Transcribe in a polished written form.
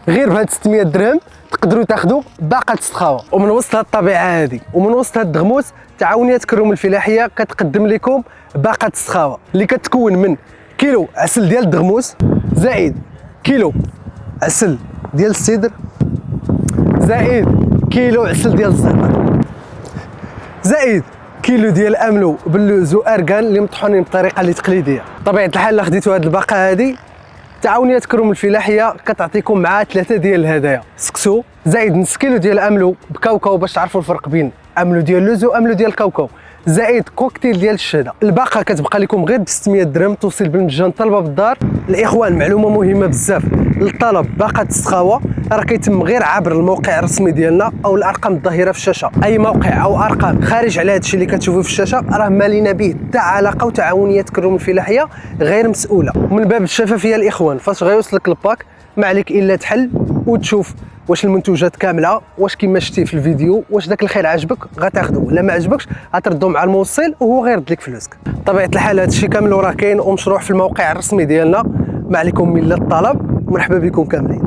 غير بهاد 600 درهم تقدروا تاخذوا باقه السخاوه. ومن وسط هاد الطبيعه هذه ومن وسط هاد الدغموس تعاونيات كروم الفلاحيه كتقدم لكم باقه السخاوه اللي كتكون من كيلو عسل ديال الدغموس، زائد كيلو عسل ديال السدر، زائد كيلو عسل ديال الزعتر، زائد كيلو ديال املو باللوز واركان اللي مطحونين بطريقه اللي تقليديه. طبيعه الحال الا خديتوا هاد الباقه هذه تعاونيات كروم الفلاحيه كتعطيكم مع 3 ديال الهدايا: سكسو، زائد نص كيلو ديال املو بكاوكاو باش تعرفوا الفرق بين املو ديال اللوز واملو ديال الكاوكاو، زائد كوكتيل ديال الشهده. الباقه كتبقى لكم غير ب 600 درهم، توصل بالمجان طلبه بالدار. الاخوان معلومه مهمه بزاف، الطلب باقه السخاوه راه كيتم غير عبر الموقع الرسمي ديالنا او الارقام الظاهره في الشاشه. اي موقع او ارقام خارج على هادشي اللي كتشوفوه في الشاشه راه ما لينا به حتى علاقه، وتعاونيات كروم الفلاحيه غير مسؤوله. ومن باب الشفافيه الاخوان، فاش غيوصلك الباك ما عليك الا تحل وتشوف واش المنتوجات كامله، واش كما شتي في الفيديو، واش داك الخير عجبك غتاخذو، ولا ما عجبكش غتردو مع الموصل وهو غيرد لك فلوسك. بطبيعه الحال هادشي كامل راه كاين ومشروع في الموقع الرسمي ديالنا، ما عليكم الا الطلب. مرحبا بكم كاملين.